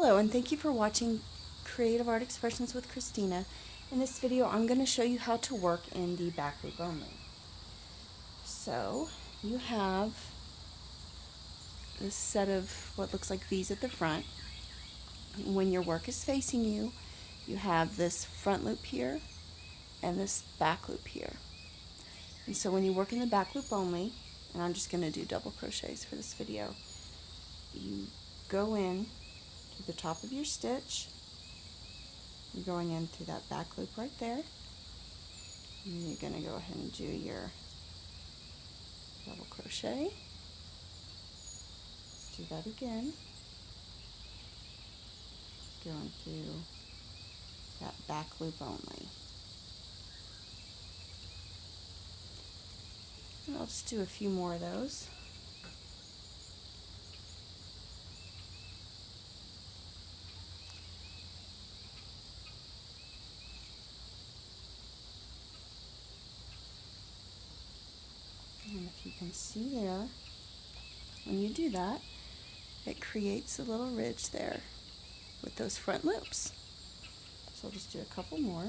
Hello, and thank you for watching Creative Art Expressions with Christina. In this video, I'm going to show you how to work in the back loop only. So, you have this set of what looks like V's at the front. When your work is facing you, you have this front loop here and this back loop here. And so when you work in the back loop only, and I'm just going to do double crochets for this video, you go in to the top of your stitch. You're going in through that back loop right there. And you're going to go ahead and do your double crochet. Do that again. Going through that back loop only. And I'll just do a few more of those. And if you can see there, when you do that, it creates a little ridge there with those front loops. So I'll just do a couple more.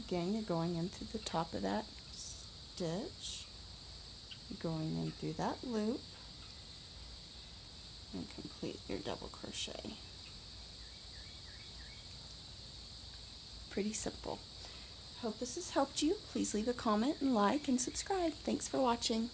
Again, you're going in through the top of that stitch, you're going in through that loop, and complete your double crochet. Pretty simple. Hope this has helped you. Please leave a comment and like and subscribe. Thanks for watching.